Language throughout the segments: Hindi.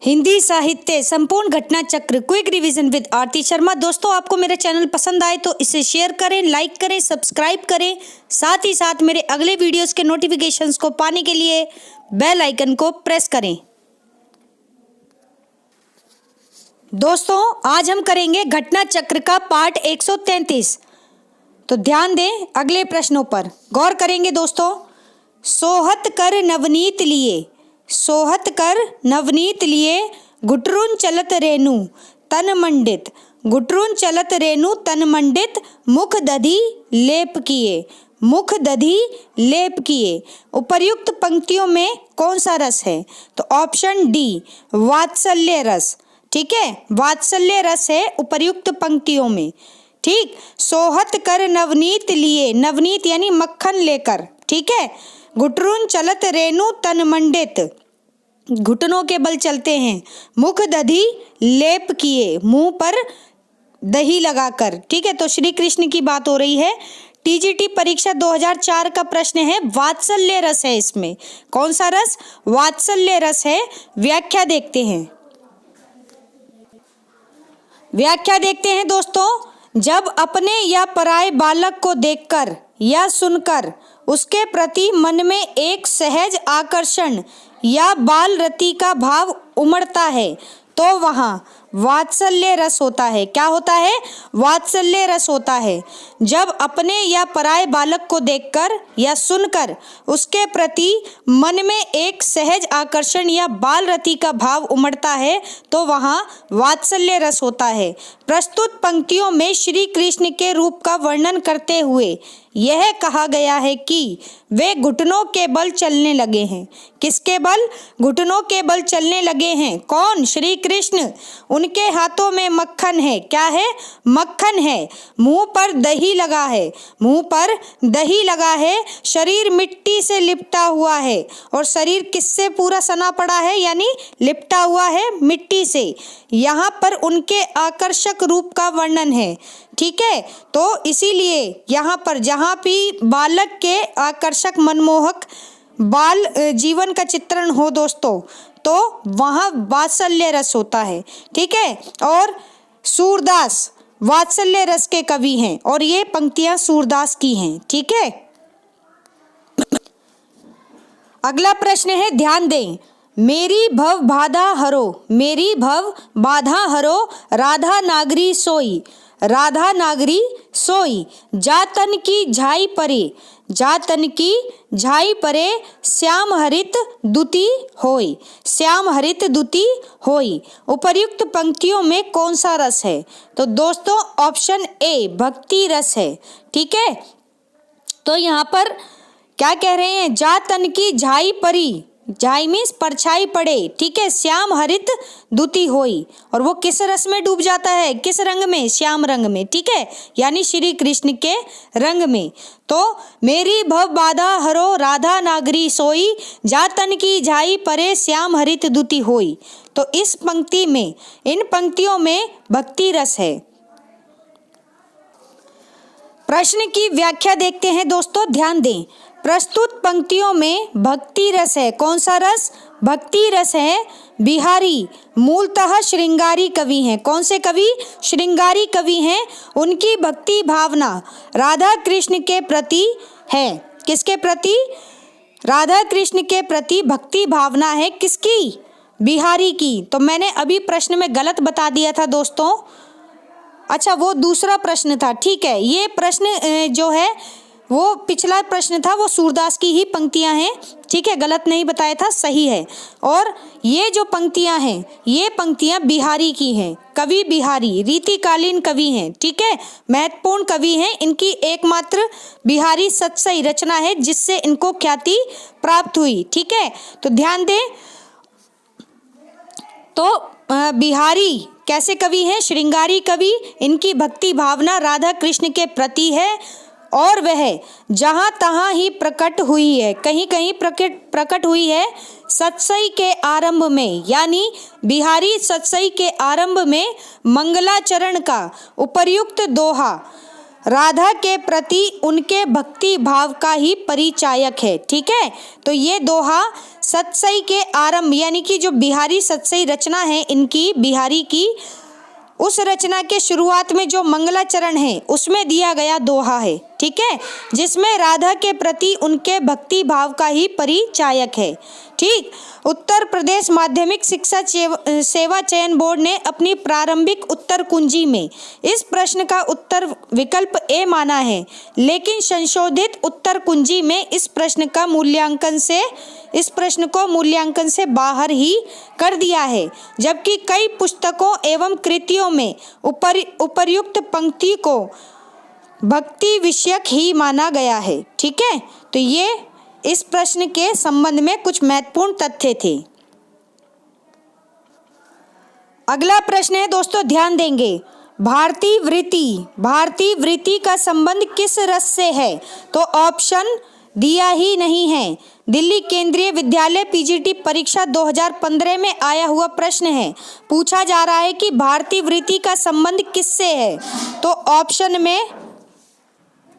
हिंदी साहित्य संपूर्ण घटना चक्र क्विक रिवीजन विद आरती शर्मा। दोस्तों, आपको मेरा चैनल पसंद आए तो इसे शेयर करें, लाइक करें, सब्सक्राइब करें। साथ ही साथ मेरे अगले वीडियोस के नोटिफिकेशंस को पाने के लिए बेल आइकन को प्रेस करें। दोस्तों, आज हम करेंगे घटना चक्र का पार्ट 133। तो ध्यान दें, अगले प्रश्नों पर गौर करेंगे। दोस्तों, सोहत कर नवनीत लिए, सोहत कर नवनीत लिए, घुटरुन चलत रेणु तन मंडित, घुटरुन चलत रेणु तन मंडित, मुख दधी लेप किए, मुख दधी लेप किए। उपर्युक्त पंक्तियों में कौन सा रस है? तो ऑप्शन डी वात्सल्य रस। ठीक है, वात्सल्य रस है उपर्युक्त पंक्तियों में। ठीक, सोहत कर नवनीत लिए, नवनीत यानी मक्खन लेकर। ठीक है, घुटरुन चलत रेणु तन मंडित, घुटनों के बल चलते हैं, मुख दधी लेप किए, मुंह पर दही लगाकर। ठीक है, तो श्री कृष्ण की बात हो रही है। टीजीटी परीक्षा 2004 का प्रश्न है, वात्सल्य रस है इसमें। कौन सा रस? वात्सल्य रस है। व्याख्या देखते हैं, व्याख्या देखते हैं दोस्तों। जब अपने या पराये बालक को देखकर या सुनकर उसके प्रति मन में एक सहज आकर्षण या बाल रति का भाव उमड़ता है तो वहाँ वात्सल्य रस होता है। क्या होता है? वात्सल्य रस होता है। जब अपने या पराये बालक को देखकर या सुनकर उसके प्रति मन में एक सहज आकर्षण या बाल रति का भाव उमड़ता है तो वहाँ वात्सल्य रस होता है। प्रस्तुत पंक्तियों में श्री कृष्ण के रूप का वर्णन करते हुए यह कहा गया है कि वे घुटनों के बल चलने लगे हैं। किसके बल? घुटनों के बल चलने लगे हैं। कौन? श्री कृष्ण। उनके हाथों में मक्खन है। क्या है? मक्खन है। मुंह पर दही लगा है, मुंह पर दही लगा है। शरीर मिट्टी से लिपटा हुआ है। और शरीर किससे पूरा सना पड़ा है? यानी लिपटा हुआ है मिट्टी से। यहाँ पर उनके आकर्षक रूप का वर्णन है। ठीक है, तो इसीलिए यहाँ पर जहाँ भी बालक के आकर्षक मनमोहक बाल जीवन का चित्रण हो दोस्तों, तो वहाँ वात्सल्य रस होता है। ठीक है, और सूरदास वात्सल्य रस के कवि हैं और ये पंक्तियां सूरदास की हैं। ठीक है, अगला प्रश्न है, ध्यान दें। मेरी भव बाधा हरो, मेरी भव बाधा हरो, राधा नागरी सोई, राधा नागरी सोई, जातन की झाई परे, जातन की झाई परे, श्याम हरित दुति होई, श्याम हरित दुति होई। उपर्युक्त पंक्तियों में कौन सा रस है? तो दोस्तों ऑप्शन ए भक्ति रस है। ठीक है, तो यहाँ पर क्या कह रहे हैं? जातन की झाई परी, झाई मीन्स परछाई पड़े। ठीक है, श्याम हरित दुति होई, और वो किस रस में डूब जाता है? किस रंग में? श्याम रंग में। ठीक है, यानी श्री कृष्ण के रंग में। तो मेरी भव बाधा हरो, राधा नागरी सोई, जातन की झाई परे, श्याम हरित दुति होई। तो इस पंक्ति में, इन पंक्तियों में भक्ति रस है। प्रश्न की व्याख्या देखते हैं दोस्तों, ध्यान दें। प्रस्तुत पंक्तियों में भक्ति रस है। कौन सा रस? भक्ति रस है। बिहारी मूलतः श्रृंगारी कवि हैं। कौन से कवि? श्रृंगारी कवि हैं। उनकी भक्ति भावना राधा कृष्ण के प्रति है। किसके प्रति? राधा कृष्ण के प्रति भक्ति भावना है। किसकी? बिहारी की। तो मैंने अभी प्रश्न में गलत बता दिया था दोस्तों। अच्छा, वो दूसरा प्रश्न था। ठीक है, ये प्रश्न जो है वो पिछला प्रश्न था, वो सूरदास की ही पंक्तियां हैं। ठीक है, गलत नहीं बताया था, सही है। और ये जो पंक्तियां हैं, ये पंक्तियां बिहारी की हैं। कवि बिहारी रीतिकालीन कवि हैं। ठीक है, महत्वपूर्ण कवि हैं। इनकी एकमात्र बिहारी सतसई रचना है जिससे इनको ख्याति प्राप्त हुई। ठीक है, तो ध्यान दें। तो बिहारी कैसे कवि हैं? श्रृंगारी कवि। इनकी भक्ति भावना राधा कृष्ण के प्रति है और वह जहाँ तहाँ ही प्रकट हुई है, कहीं कहीं प्रकट हुई है सतसई के आरंभ में। यानी बिहारी सतसई के आरंभ में मंगलाचरण का उपर्युक्त दोहा राधा के प्रति उनके भक्ति भाव का ही परिचायक है। ठीक है, तो ये दोहा सतसई के आरंभ यानी कि जो बिहारी सतसई रचना है इनकी, बिहारी की, उस रचना के शुरुआत में जो मंगलाचरण है उसमें दिया गया दोहा है। ठीक है, जिसमें राधा के प्रति उनके भक्ति भाव का ही परिचायक है। ठीक, उत्तर प्रदेश माध्यमिक शिक्षा सेवा चयन बोर्ड ने अपनी प्रारंभिक उत्तर कुंजी में इस प्रश्न का उत्तर विकल्प ए माना है, लेकिन संशोधित उत्तर कुंजी में इस प्रश्न को मूल्यांकन से बाहर ही कर दिया है, जबकि कई पुस्तकों एवं कृतियों में उपर्युक्त पंक्ति को भक्ति विषयक ही माना गया है। ठीक है, तो ये इस प्रश्न के संबंध में कुछ महत्वपूर्ण तथ्य थे। अगला प्रश्न है दोस्तों, ध्यान देंगे, भारतीय वृत्ति का संबंध किस रस से है? तो ऑप्शन दिया ही नहीं है। दिल्ली केंद्रीय विद्यालय पीजीटी परीक्षा 2015 में आया हुआ प्रश्न है। पूछा जा रहा है कि भारतीय वृत्ति का संबंध किससे है? तो ऑप्शन में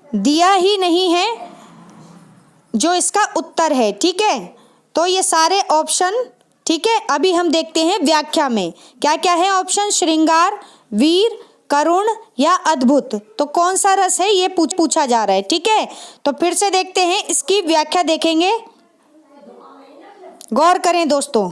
दिया ही नहीं है जो इसका उत्तर है। ठीक है, तो ये सारे ऑप्शन, ठीक है, अभी हम देखते हैं व्याख्या में क्या क्या है ऑप्शन। श्रृंगार, वीर, करुण या अद्भुत, तो कौन सा रस है ये पूछा जा रहा है। ठीक है, तो फिर से देखते हैं, इसकी व्याख्या देखेंगे, गौर करें दोस्तों,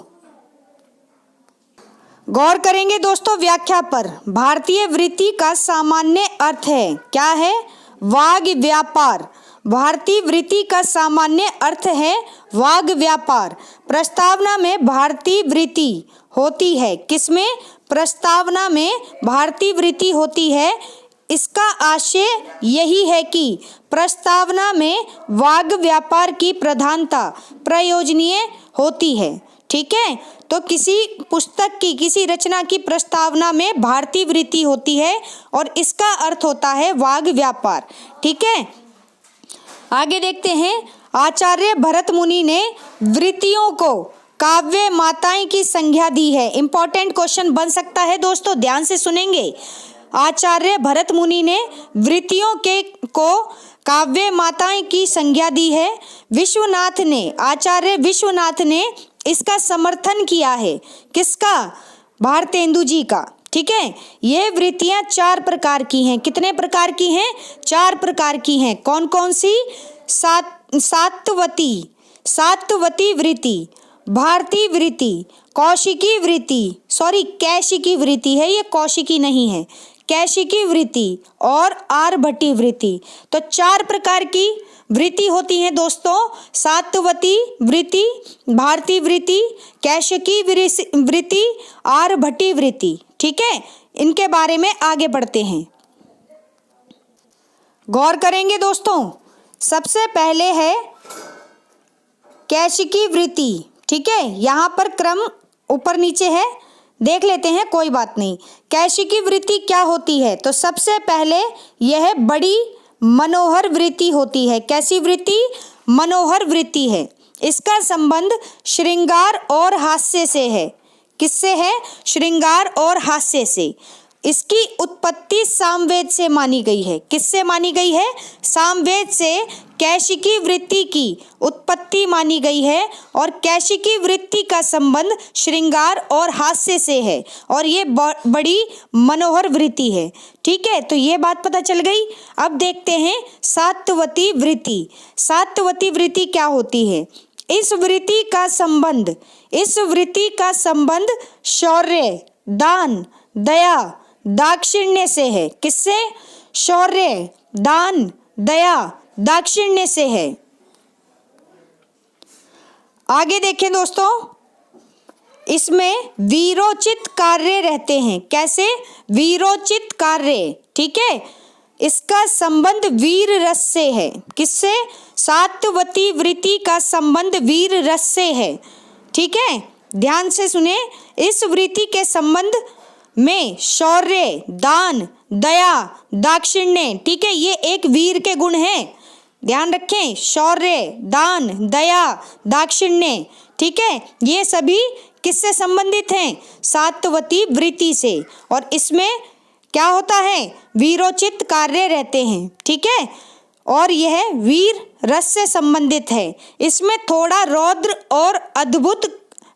गौर करेंगे दोस्तों व्याख्या पर। भारतीय वृत्ति का सामान्य अर्थ है, क्या है? वाग व्यापार। भारतीय वृत्ति का सामान्य अर्थ है वाग व्यापार। प्रस्तावना में भारतीय वृत्ति होती है, किसमें? प्रस्तावना में भारतीय वृत्ति होती है। इसका आशय यही है कि प्रस्तावना में वाग व्यापार की प्रधानता प्रयोजनीय होती है। ठीक है, तो किसी पुस्तक की, किसी रचना की प्रस्तावना में भारतीय वृत्ति होती है और इसका अर्थ होता है वाग व्यापार। ठीक है, आगे देखते हैं, आचार्य भरत मुनि ने वृत्तियों को काव्य माताएं की संज्ञा दी है। इंपॉर्टेंट क्वेश्चन बन सकता है दोस्तों, ध्यान से सुनेंगे। आचार्य भरत मुनि ने वृत्तियों को काव्य माताएं की संज्ञा दी है। आचार्य विश्वनाथ ने इसका समर्थन किया है, किसका? भारतेंदु जी का। ठीक है, ये वृत्तियां 4 प्रकार की हैं। कितने प्रकार की हैं? 4 प्रकार की हैं। कौन कौन सी? सात्वती वृत्ति, भारतीय वृत्ति, कैशिकी वृत्ति है, ये कौशिकी नहीं है, कैशिकी वृत्ति और आर्भटी वृत्ति। तो 4 प्रकार की वृत्ति होती हैं दोस्तों, सात्वती वृत्ति, भारतीय वृत्ति, कैशिकी वृत्ति, आर्भटी वृत्ति। ठीक है, इनके बारे में आगे बढ़ते हैं, गौर करेंगे दोस्तों। सबसे पहले है कैशिकी वृत्ति। ठीक है, यहाँ पर क्रम ऊपर नीचे है, देख लेते हैं, कोई बात नहीं। कैशिकी वृत्ति क्या होती है? तो सबसे पहले यह बड़ी मनोहर वृत्ति होती है। कैसी वृत्ति? मनोहर वृत्ति है। इसका संबंध श्रृंगार और हास्य से है। किससे है? श्रृंगार और हास्य से। इसकी उत्पत्ति सामवेद से मानी गई है। किससे मानी गई है? सामवेद से कैशिकी वृत्ति की उत्पत्ति मानी गई है और कैशिकी वृत्ति का संबंध श्रृंगार और हास्य से है और ये बड़ी मनोहर वृत्ति है। ठीक है, तो ये बात पता चल गई। अब देखते हैं सात्वती वृत्ति। सात्वती वृत्ति क्या होती है? इस वृत्ति का संबंध शौर्य, दान, दया, दाक्षिण्य से है। किससे? शौर्य, दान, दया, दाक्षिण्य से है। आगे देखें दोस्तों, इसमें वीरोचित कार्य रहते हैं। कैसे? वीरोचित कार्य। ठीक है, इसका संबंध वीर रस से है। किससे? सात्वती वृत्ति का संबंध वीर रस से है। ठीक है, ध्यान से सुने। इस वृत्ति के संबंध में शौर्य, दान, दया, दाक्षिण्य, ठीक है, ये एक वीर के गुण हैं। ध्यान रखें, शौर्य, दान, दया, दाक्षिण्य, ठीक है, ये सभी किससे संबंधित हैं? सात्वती वृत्ति से। और इसमें क्या होता है, वीरोचित कार्य रहते हैं। ठीक है, और यह वीर रस से संबंधित है। इसमें थोड़ा रौद्र और अद्भुत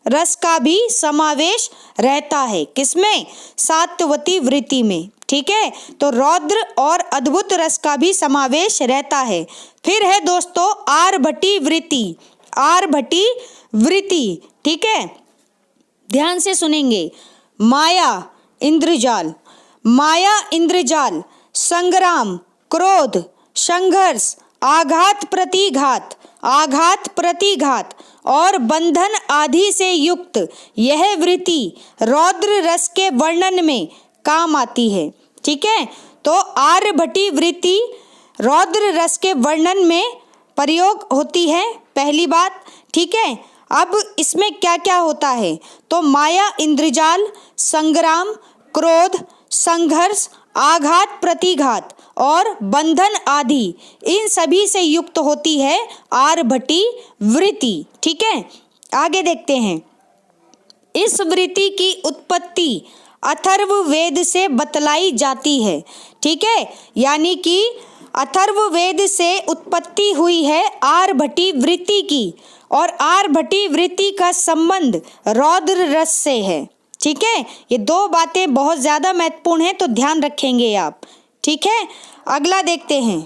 रस का भी समावेश रहता है। किसमें, सात्वती वृत्ति में। ठीक है, तो रौद्र और अद्भुत रस का भी समावेश रहता है। फिर है दोस्तों आर्भटी वृत्ति। आर्भटी वृत्ति, ठीक है, ध्यान से सुनेंगे। माया इंद्रजाल, माया इंद्रजाल, संग्राम, क्रोध, संघर्ष, आघात प्रतिघात, आघात प्रतिघात और बंधन आदि से युक्त यह वृत्ति रौद्र रस के वर्णन में काम आती है। ठीक है, तो आर्भटी वृत्ति रौद्र रस के वर्णन में प्रयोग होती है, पहली बात। ठीक है, अब इसमें क्या क्या होता है, तो माया इंद्रजाल, संग्राम, क्रोध, संघर्ष, आघात प्रतिघात और बंधन आदि, इन सभी से युक्त होती है आर्भटी वृत्ति। ठीक है, आगे देखते हैं। इस वृत्ति की उत्पत्ति अथर्ववेद से बतलाई जाती है। ठीक है, यानी कि अथर्ववेद से उत्पत्ति हुई है आर्भटी वृत्ति की, और आर्भटी वृत्ति का संबंध रौद्र रस से है। ठीक है, ये दो बातें बहुत ज़्यादा महत्वपूर्ण हैं, तो ध्यान रखेंगे आप। ठीक है, अगला देखते हैं।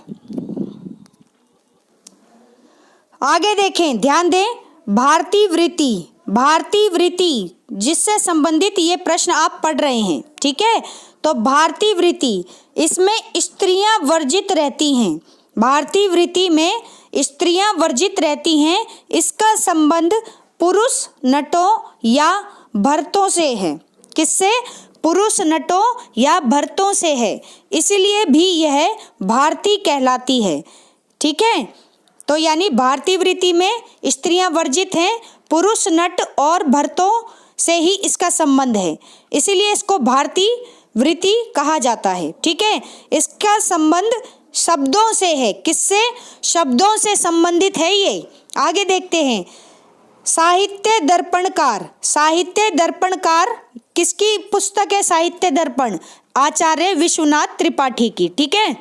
आगे देखें, ध्यान दें। भारतीय वृत्ति, भारतीय वृत्ति जिससे संबंधित ये प्रश्न आप पढ़ रहे हैं। ठीक है, तो भारतीय वृत्ति, इसमें स्त्रियां वर्जित रहती हैं। भारतीय वृत्ति में स्त्रियां वर्जित रहती हैं। इसका संबंध पुरुष नटों या भर्तों से है। किससे, पुरुष नटों या भर्तों से है, इसलिए भी यह भारतीय कहलाती है। ठीक है, तो यानी भारतीय वृत्ति में स्त्रियां वर्जित हैं, पुरुष नट और भर्तों से ही इसका संबंध है, इसीलिए इसको भारतीय वृत्ति कहा जाता है। ठीक है, इसका संबंध शब्दों से है। किससे, शब्दों से संबंधित है ये। आगे देखते हैं। साहित्य दर्पणकार, साहित्य दर्पणकार किसकी पुस्तक है, साहित्य दर्पण, आचार्य विश्वनाथ त्रिपाठी की। ठीक है,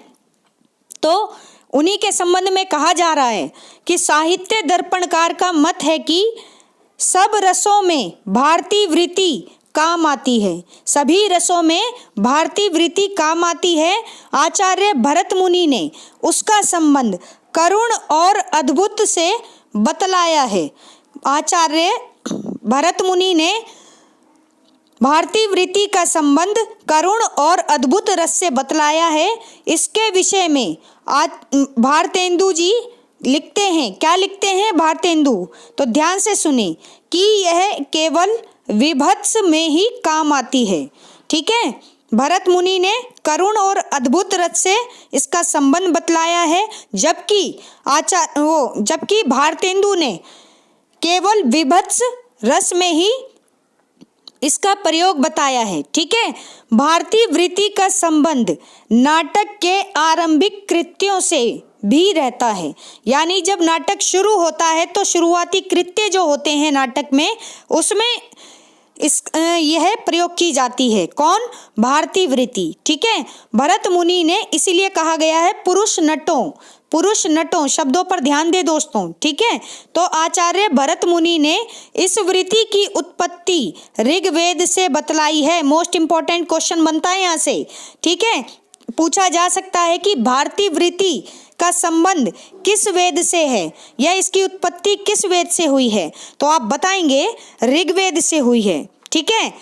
तो उन्हीं के संबंध में कहा जा रहा है कि साहित्य दर्पणकार का मत है कि सब रसों में भारतीय वृत्ति काम आती है। सभी रसों में भारतीय वृत्ति काम आती है। आचार्य भरत मुनि ने उसका संबंध करुण और अद्भुत से बतलाया है। आचार्य भरत मुनि ने भारतीय वृत्ति का संबंध करुण और अद्भुत रस से बतलाया है। इसके विषय में भारतेंदु जी लिखते हैं। क्या लिखते हैं भारतेंदु, तो ध्यान से सुने कि यह केवल विभत्स में ही काम आती है। ठीक है, भरत मुनि ने करुण और अद्भुत रस से इसका संबंध बतलाया है, जबकि भारतेंदु ने केवल विभत्स रस में ही इसका प्रयोग बताया है। ठीक है, भारतीय वृत्ति का संबंध नाटक के आरंभिक कृत्यों से भी रहता है। यानी जब नाटक शुरू होता है तो शुरुआती कृत्य जो होते हैं नाटक में, उसमें यह प्रयोग की जाती है। कौन, भारतीय वृत्ति। ठीक है, भरत मुनि ने इसीलिए कहा गया है पुरुष नटों, पुरुष नटों शब्दों पर ध्यान दे दोस्तों। ठीक है, तो आचार्य भरत मुनि ने इस वृत्ति की उत्पत्ति ऋग्वेद से बतलाई है। मोस्ट इंपॉर्टेंट क्वेश्चन बनता है यहाँ से। ठीक है, पूछा जा सकता है कि भारतीय वृत्ति का संबंध किस वेद से है या इसकी उत्पत्ति किस वेद से हुई है, तो आप बताएंगे ऋग्वेद से हुई है। ठीक है,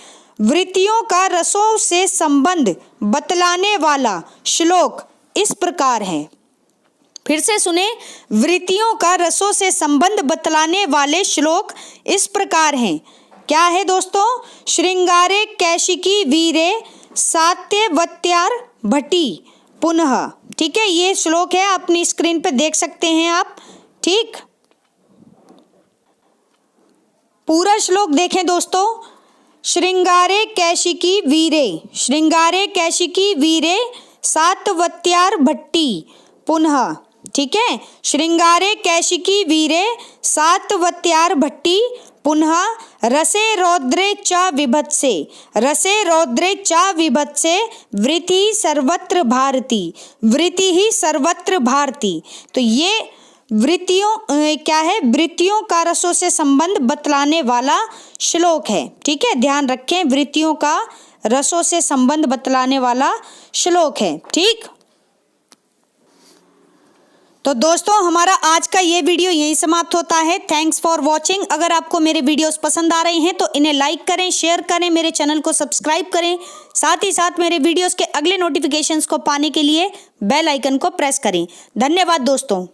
वृत्तियों का रसों से संबंध बतलाने वाला श्लोक इस प्रकार है। फिर से सुने, वृत्तियों का रसों से संबंध बतलाने वाले श्लोक इस प्रकार हैं। क्या है दोस्तों, श्रृंगारे कैशिकी वीरे सात्यवत्यार भट्टी पुनः। ठीक है, ये श्लोक है, अपनी स्क्रीन पे देख सकते हैं आप। ठीक, पूरा श्लोक देखें दोस्तों। श्रृंगारे कैशिकी वीरे, श्रृंगारे कैशिकी वीरे सात्यवत्यार भट्टी पुनः। ठीक है, श्रृंगारे कैशिकी वीरे सात्यवत्यार भट्टी पुनः रसे रौद्रे च विभत्से, रसे रौद्रे च विभत्से वृत्ति सर्वत्र भारती, वृत्ति ही सर्वत्र भारती। तो ये वृत्तियों क्या है, वृत्तियों का रसों से संबंध बतलाने वाला श्लोक है। ठीक है, ध्यान रखें, वृत्तियों का रसों से संबंध बतलाने वाला श्लोक है। ठीक, तो दोस्तों हमारा आज का ये वीडियो यहीं समाप्त होता है। Thanks for watching. अगर आपको मेरे वीडियोस पसंद आ रहे हैं तो इन्हें लाइक करें, शेयर करें, मेरे चैनल को सब्सक्राइब करें, साथ ही साथ मेरे वीडियोस के अगले नोटिफिकेशंस को पाने के लिए बेल आइकन को प्रेस करें। धन्यवाद दोस्तों।